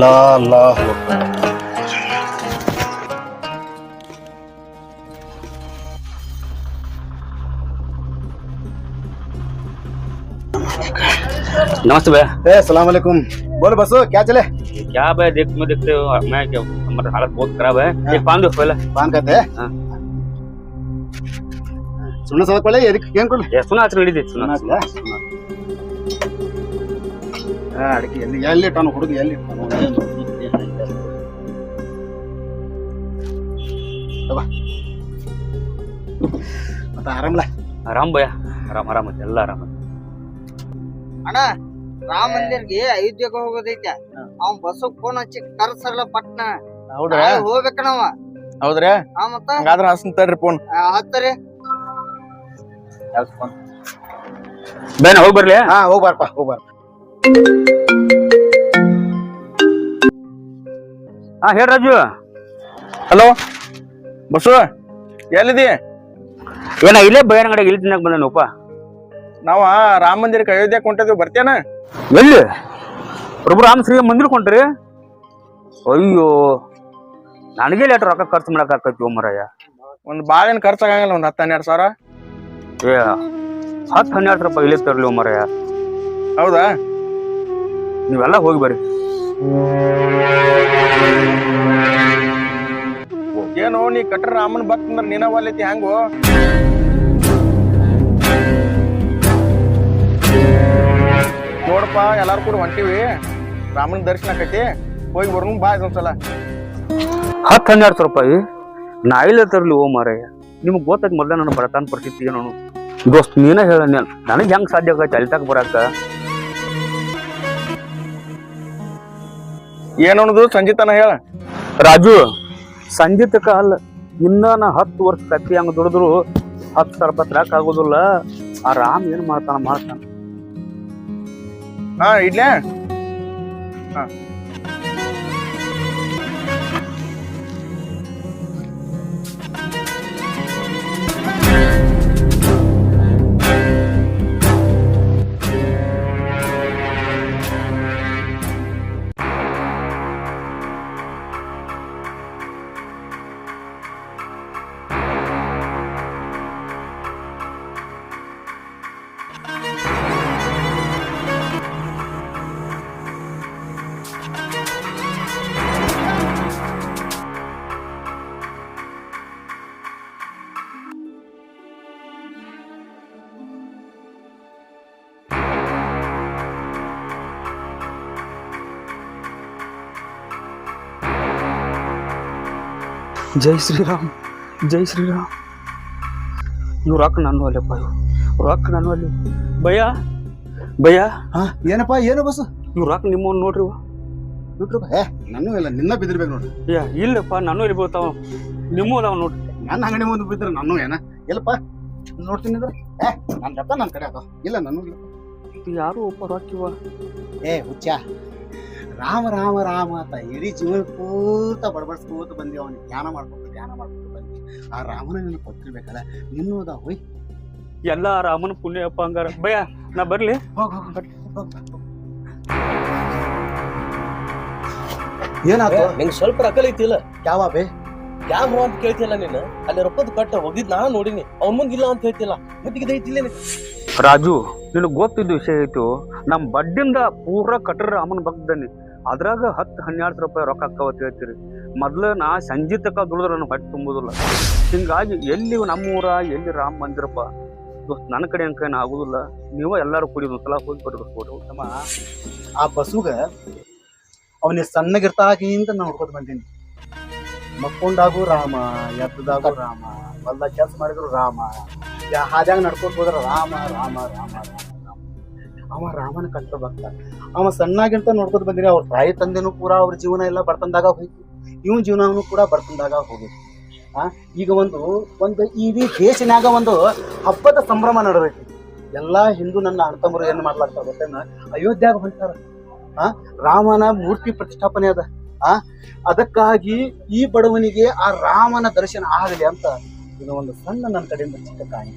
अल्लाह अल्लाह नमस्ते भैया। अस्सलाम वालेकुम। बोलो बसो क्या चले? क्या भैया देखते हो मैं क्या हमारा हालत बहुत खराब है। एक पान दो पहले। पान कहते हैं ಸುಣ್ಣ ಸಲ ಕೊಳ್ಳೆ ಏನ್ ಕೊಡ್ಲಿ? ಸುಣ್ಣ ಹಚ್ಚಿ ಹಿಡಿದಿ ಸುಣ್ಣ ಅಡಿಕೆ ಎಲ್ಲಿ ಇಟ್ಟಾನು ಹುಡುಗ ಎಲ್ಲಿ ಇಟ್ಟಾನು? ಮತ್ತೆ ಆರಾಮಲ್ಲ? ಆರಾಮ್ ಭಯ್ಯ ಆರಾಮ್ ಎಲ್ಲ ಆರಾಮ ಅಣ್ಣ ರಾಮ ಮಂದಿರ್ಗೆ ಅಯೋಧ್ಯೆಗೆ ಹೋಗೋದೈತೆ. ಅವ್ನ್ ಬಸ್ಸಕ್ ಫೋನ್ ಹಚ್ಚಿ ಕರ್ಸಲ್ಲ ಪಟ್ನ. ಹೌದ್ರಾ? ಹೋಗ್ಬೇಕಣವ. ಹೌದ್ರಾ? ಮತ್ತ ಹಂಗಾದ್ರ ಹಸ್ತಾರ್ರಿ ಫೋನ್. ಹತ್ತರಿ ಬೇನ ಹೋಗಿ ಬರ್ಲಿ. ಹೋಗ್ಬಾರಪ್ಪ ಹೋಗ್ಬಾರ. ಹೇಳ ರಾಜು. Hello bus ಎಲ್ಲಿದಿ? ಏನ ಇಲ್ಲೇ ಬಯ್ಯನಗಡೆ ಇಲ್ಲಿ ತಿನ್ನಕ್ ಬಂದನಪ್ಪ. ನಾವ ರಾಮ ಮಂದಿರಕ್ಕೆ ಅಯೋಧ್ಯೆಗೆ ಹೊಂಟಿದ್ವಿ, ಬರ್ತೇನ? ಎಲ್ಲಿ? ಪ್ರಭು ರಾಮ ಶ್ರೀ ಮಂದಿರ ಕೊಂಟ್ರಿ? ಅಯ್ಯೋ ನನಗೆ ಲೇಟ್ ರೊಕ್ಕ ಖರ್ಚು ಮಾಡಕ್ ಆಕೈತಿ ಮರಯ್ಯ. ಒಂದ್ ಬಾಳ ಏನ್ ಖರ್ಚಾಗಂಗಿಲ್ಲ, ಒಂದ್ 10-12 ಸಾವಿರ. 10-12 ರೂಪಾಯಿ ಇಲ್ಲಿ ತರ್ಲಿ ಮರಯ್ಯ. ಹೌದಾ? ನೀವೆಲ್ಲ ಹೋಗಿ ಬರ್ರಿ. ಏನು ನೀ ಕಟ್ರ ರಾಮನ್ ಭಕ್ತ ಅಂದ್ರ ನೀನ ಒಲ್ಲೈತಿ ಹೆಂಗೋ? ನೋಡಪ್ಪ ಎಲ್ಲಾರು ಕೂಡ ಹೊಂಟಿವಿ, ರಾಮನ ದರ್ಶನ ಆಕೈತಿ, ಹೋಗಿ ಬರ್ನು ಬಾ ಇದೊಂದ್ಸಲ. 10-12 ರೂಪಾಯಿ ನಾ ಇಲ್ಲ ತರ್ಲಿ ಮಾರಯ್ಯ. ನಿಮ್ಗೆ ಗೊತ್ತೈತಿ ಮೊದ್ಲ ನನ್ನ ಬಡತನ ಪರಿಸ್ಥಿತಿ ಏನು ದೋಸ್ತ್, ನೀನೇ ಹೇಳ ನನಗೆ ಹೆಂಗ್ ಸಾಧ್ಯ ಆಗೈತಿ ಅಲ್ಲಿ ತಕ ಬರಾಕ? ಏನನ್ನೋದು ಸಂಜಿತನ ಹೇಳ ರಾಜು. ಸಂಜೆ ತಕ ಅಲ್ಲ, ಇನ್ನ ನಾ 10 ವರ್ಷ ಕತ್ತಿ ಹಂಗ ದುಡಿದ್ರು 10,000 ರೂಪಾಯಿ ತರಕ್ ಆಗೋದಿಲ್ಲ. ಆ ರಾಮ್ ಏನ್ ಮಾಡ್ತಾನ. ಇಡ್ಲೇ. ಜೈ ಶ್ರೀರಾಮ್ ಜೈ ಶ್ರೀರಾಮ್. ಇವ್ ರೊಕ್ಕ ನಾನು ಅಲ್ಲಪ್ಪ, ರೊಕ್ಕ ನಾನು ಅಲ್ಲಿ. ಭಯ್ಯ ಏನಪ್ಪ ಏನು ಬಸ್? ಇವ್ ರೊಕ್ಕ ನಿಮ್ಮ ನೋಡ್ರಿ. ನಾನು ಇಲ್ಲ, ನಿನ್ನ ಬಿದ್ದಿರ್ಬೇಕು ನೋಡ್ರಿ. ಇಲ್ಲಪ್ಪ ನಾನು ಇಲ್ಲಿ ಬೀಳ್ತಾವ, ನಿಮ್ಮ ಅದಾವ ನೋಡ್ರಿ. ನನ್ನ ಅಂಗಡಿ ಮುಂದೆ ಬಿದ್ದರೆ ನಾನು ಏನ ಇಲ್ಲಪ್ಪ ನೋಡ್ತೀನಿ ಅಂದ್ರೆ ನನ್ನ ರೊಕ್ಕ ನನ್ನ ಕಡೆ ಅದ ಇಲ್ಲ ನಾನು ಯಾರು ಒಪ್ಪ ರೊಕ್ಕಿವ. ಹುಚ್ಚ ರಾಮ ರಾಮ ರಾಮ ಅಂತ ಇಡೀ ಜೀವನ ಪೂರ್ತ ಬಡಬಡಿಸ್ಕೋತ ಬಂದಿ, ಅವನಿಗೆ ಧ್ಯಾನ ಮಾಡ್ಕೊತ ಬಂದಿ. ಆ ರಾಮನ ನಿನ್ನ ಕೊಟ್ಟಿರ್ಬೇಕಲ್ಲ, ನಿನ್ನೂ ಅದ ಹೋಯ್. ಎಲ್ಲ ರಾಮನ ಪುಣ್ಯ ಅಪ್ಪ. ಹಂಗಾರ ಭಯ ನಾ ಬರ್ಲಿ. ಏನಾಯ್ತು? ನಿಂಗೆ ಸ್ವಲ್ಪ ರೊಕ್ಕ ಐತಿಲ್ಲ? ಯಾವ ಬೇ ಯಾವ ಅಂತ ಕೇಳ್ತಿಲ್ಲ ನೀನು? ಅಲ್ಲಿ ರೊಕ್ಕದ ಕಟ್ಟ ಹೋಗಿದ್ ನಾ ನೋಡಿನಿ, ಅವ್ನ ಮುಂದೆ ಇಲ್ಲ ಅಂತ ಹೇಳ್ತಿಲ್ಲ. ಮತ್ತೆ ಐತಿಲ್ಲ ರಾಜು, ನಿನಗ್ ಗೊತ್ತಿದ್ದ ವಿಷಯ ಐತು. ನಮ್ ಬಡ್ಡಿಂದ ಪೂರ ಕಟ್ರ ರಾಮನ್ ಭಕ್ತನಿ, ಅದ್ರಾಗ 10-12 ರೂಪಾಯಿ ರೊಕ್ಕ ಅಕ್ಕವತ್ ಹೇಳ್ತೀರಿ. ಮೊದ್ಲು ನಾ ಸಂಜೆ ತಕ ದುಡಿದ್ರೆ ನನ್ನ ಹೊಟ್ಟೆ ತುಂಬುದಿಲ್ಲ. ಹಿಂಗಾಗಿ ಎಲ್ಲಿ ನಮ್ಮೂರ ಎಲ್ಲಿ ರಾಮ ಮಂದಿರಪ್ಪ ದೋಸ್ತ್, ನನ್ನ ಕಡೆ ಅಂಕೇನ ಆಗುದಿಲ್ಲ. ನೀವ ಎಲ್ಲಾರು ಕೂಡಿ ಒಂದ್ಸಲ ಹೋಗಿ ಬರ್ಬೇಕು. ಆ ಬಸ್ಸುಗ ಅವನಿಗೆ ಸಣ್ಣಗಿರ್ತಾಗಿಂತ ನಾನು ನೋಡ್ಕೊತ ಬಂದೀನಿ. ಮಕ್ಕೊಂಡಾಗೂ ರಾಮ, ಎದ್ದದಾಗೂ ರಾಮ, ಹೊಲ್ದಾಗ ಕೆಲಸ ಮಾಡಿದ್ರು ರಾಮ, ಹಾದ್ಯಾಗ ನಡ್ಕೊತ ಹೋದ್ರ ರಾಮ ರಾಮ ರಾಮ ರಾಮ. ಅವ ರಾಮನ ಕಟ್ಟ ಭಕ್ತ. ಅವ ಸಣ್ಣಾಗಿಂತ ನೋಡ್ಕೊತ ಬಂದಿನಿ. ಅವ್ರ ತಾಯಿ ತಂದೆನೂ ಪೂರಾ ಅವ್ರ ಜೀವನ ಎಲ್ಲ ಬರ್ತಂದಾಗ ಹೋಯ್ತು, ಇವನ್ ಜೀವನನು ಕೂಡ ಬರ್ತಂದಾಗ ಹೋಗಿತ್ತು. ಈಗ ಒಂದು ಇಡೀ ದೇಶನ್ಯಾಗ ಒಂದು ಹಬ್ಬದ ಸಂಭ್ರಮ ನಡೆದೈತಿ. ಎಲ್ಲಾ ಹಿಂದೂ ನನ್ನ ಅಣ್ತಂಬರು ಏನ್ ಮಾಡ್ಲಾಗ್ತಾರ ಗೊತ್ತೇನ? ಅಯೋಧ್ಯಾಗ ಹೊಂಟಾರ. ರಾಮನ ಮೂರ್ತಿ ಪ್ರತಿಷ್ಠಾಪನೆ ಅದ. ಅದಕ್ಕಾಗಿ ಈ ಬಡವನಿಗೆ ಆ ರಾಮನ ದರ್ಶನ ಆಗಲಿ ಅಂತ ಇದು ಒಂದು ಸಣ್ಣ ನನ್ನ ಕಡೆಯಿಂದ ಚಿಕ್ಕ ಕಾಯಿ.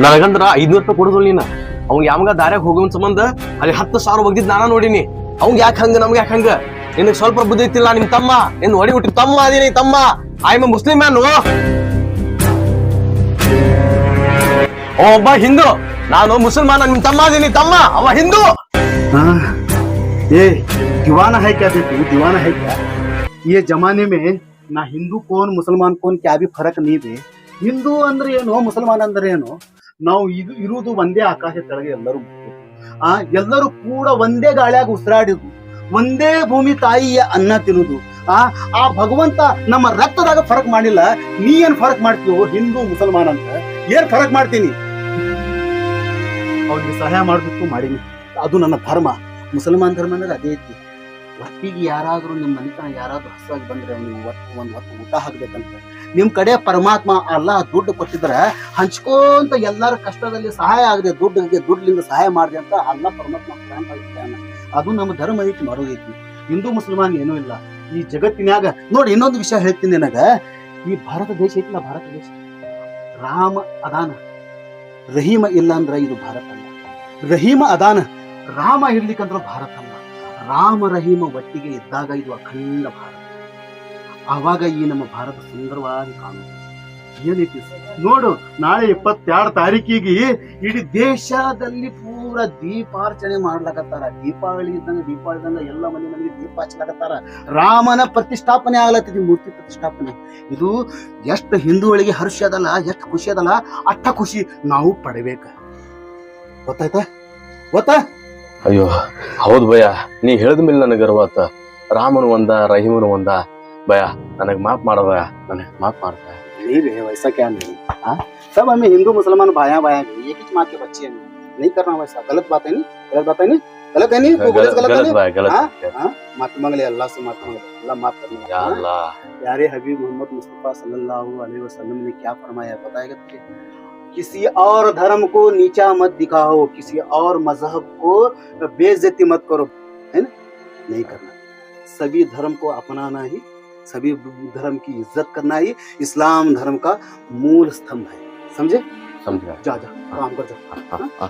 ನನಗಂದ್ರ 500 ರೂಪಾಯಿ ಕೊಡುದಿಲ್ಲ ನೀನ. ಅವ್ನ್ ಯಾಮಗ ದಾರ್ಯಾಗ ಹೋಗೋನ್ ಸಂಬಂಧ ಅಲ್ಲಿ 10,000 ಒಗ್ದಿದ್ ನಾನ ನೋಡಿನಿ. ಅವ್ನ್ ಯಾಕೆ ಹಂಗ ನಮ್ಗೆ ಯಾಕೆ ಹಂಗ? ನಿನಗ್ ಸ್ವಲ್ಪ ಬುದ್ಧಿ ಐತಿಲ್ಲ ನಿಮ್ ತಮ್ಮ, ನಿನ್ ಹೊಡಿ ಹುಟ್ಟಿ ತಮ್ಮ ಅದೀನಿ ತಮ್ಮ. I M Muslim man. ಒಬ್ಬ ಹಿಂದೂ, ನಾನು ಮುಸಲ್ಮಾನ, ನಿಮ್ ತಮ್ಮ ಅದೀನಿ ತಮ್ಮ, ಅವ ಹಿಂದೂ. हाँ, ये दीवाना है क्या बेटू, दीवाना है क्या? ये जमाने में ना हिंदू कौन मुसलमान कौन क्या भी फरक नहीं ಇದೆ. ಹಿಂದೂ ಅಂದ್ರೆ ಏನು, ಮುಸಲ್ಮಾನ್ ಅಂದ್ರೆ ಏನು, ನಾವು ಇರುವುದು ಒಂದೇ ಆಕಾಶ ಕೆಳಗೆ ಎಲ್ಲರೂ ಎಲ್ಲರೂ ಕೂಡ ಒಂದೇ ಗಾಳಿಯಾಗ ಉಸಿರಾಡಿದು, ಒಂದೇ ಭೂಮಿ ತಾಯಿಯ ಅನ್ನ ತಿನ್ನುದು. ಆ ಭಗವಂತ ನಮ್ಮ ರಕ್ತದಾಗ ಫರಕ್ ಮಾಡಿಲ್ಲ. ನೀ ಏನ್ ಫರಕ್ ಮಾಡ್ತೀವೋ ಹಿಂದೂ ಮುಸಲ್ಮಾನ್ ಅಂತ? ಏನ್ ಫರಕ್ ಮಾಡ್ತೀನಿ? ಅವ್ರಿಗೆ ಸಹಾಯ ಮಾಡ್ಬೇಕು ಮಾಡೀನಿ, ಅದು ನನ್ನ ಧರ್ಮ. ಮುಸಲ್ಮಾನ್ ಧರ್ಮ ಅಂದ್ರೆ ಅದೇ ಐತಿ. ಒಟ್ಟಿಗೆ ಯಾರಾದ್ರೂ ನಿಮ್ಮ ಮನೆತನ ಯಾರಾದ್ರೂ ಹಸಾಗಿ ಬಂದ್ರೆ ಅವ್ನಿಗೆ ಒಂದ್ ಹೊತ್ತು ಊಟ ಹಾಕ್ಬೇಕಂತ ನಿಮ್ ಕಡೆ ಪರಮಾತ್ಮ ಅಲ್ಲ ದುಡ್ಡು ಕೊಟ್ಟಿದ್ರೆ ಹಂಚ್ಕೊಂತ ಎಲ್ಲರ ಕಷ್ಟದಲ್ಲಿ ಸಹಾಯ ಆಗದೆ, ದುಡ್ಡಿಂದ ಸಹಾಯ ಮಾಡಿದೆ ಅಂತ ಅಲ್ಲ ಪರಮಾತ್ಮ ಪ್ಲಾನ್ ಆಗಿದ್ದಾನೆ. ಅದು ನಮ್ಮ ಧರ್ಮ ಐತಿ, ಮಾಡೋದೈತಿ. ಹಿಂದೂ ಮುಸಲ್ಮಾನ್ ಏನೂ ಇಲ್ಲ ಈ ಜಗತ್ತಿನ್ಯಾಗ. ನೋಡಿ, ಇನ್ನೊಂದು ವಿಷಯ ಹೇಳ್ತೀನಿ ನಿನಗ. ಈ ಭಾರತ ದೇಶ ಐತಿಲ್ಲ, ಭಾರತ ದೇಶ ರಾಮ ಅದಾನ, ರಹೀಮ ಇಲ್ಲ ಅಂದ್ರ ಇದು ಭಾರತ ಅಲ್ಲ. ರಹೀಮ ಅದಾನ, ರಾಮ ಇರ್ಲಿಕ್ಕಂದ್ರ ಭಾರತ ಅಲ್ಲ. ರಾಮ ರಹೀಮ ಒಟ್ಟಿಗೆ ಇದ್ದಾಗ ಇದು ಅಖಂಡ ಭಾರತ. ಆವಾಗ ಈ ನಮ್ಮ ಭಾರತ ಸುಂದರವಾಗಿ ಕಾಣುತ್ತೆ. ಏನೈತಿ ನೋಡು, ನಾಳೆ 22 ತಾರೀಕಿಗೆ ಇಡೀ ದೇಶದಲ್ಲಿ ಪೂರ ದೀಪಾರ್ಚನೆ ಮಾಡ್ಲಕತ್ತಾರ. ದೀಪಾವಳಿ ಇದ್ದಂಗ ಎಲ್ಲ ಮನೆಗೆ ದೀಪ ಹಚ್ಚಲಕತ್ತಾರ. ರಾಮನ ಪ್ರತಿಷ್ಠಾಪನೆ ಆಗ್ಲತ್ತಿದೆ, ಮೂರ್ತಿ ಪ್ರತಿಷ್ಠಾಪನೆ. ಇದು ಎಷ್ಟು ಹಿಂದೂಗಳಿಗೆ ಹರ್ಷ ಅದಲ್ಲ, ಎಷ್ಟು ಖುಷಿ ಅದಲ್ಲ, ಅಷ್ಟ ಖುಷಿ ನಾವು ಪಡಬೇಕ. ಗೊತ್ತಾಯ್ತಾ? ಗೊತ್ತಾ? ಅಯ್ಯೋ ಹೌದು ಭಯ, ನೀ ಹೇಳಿದ ಮೇಲೆ ನನಗೆ ಗರ್ವಾತ. ರಾಮನು ಒಂದ, ರಹೀಮನು ಒಂದ. ಭಯ ನನಗ್ ಮಾಫ್ ಮಾಡ ಭಯ, ನನಗ್ ಮಾಫ್ ಮಾಡ. नहीं बे, वैसा क्या नहीं। हाँ, सब हमें हिंदू मुसलमान भाया भाया एक ही माँ के बच्चे हैं। नहीं करना वैसा, गलत बात है नहीं, गलत बात है नहीं, गलत है नहीं, तू बोले गलत है नहीं। भय गलत। हाँ, माफी मांग ले, अल्लाह से माफी मांग ले, अल्लाह माफ करना। या अल्लाह, प्यारे हबीब मोहम्मद मुस्तफा सल्लल्लाहु अलैहि वसल्लम ने क्या फरमाया बताएगा तुझे? किसी और धर्म को नीचा मत दिखाओ, किसी और मजहब को बेइज्जती मत करो, है ना? नहीं करना। सभी धर्म को अपनाना ही, सभी धर्म की इज्जत करना ही इस्लाम धर्म का मूल स्तंभ है। समझे? समझ गया। जा काम कर जा।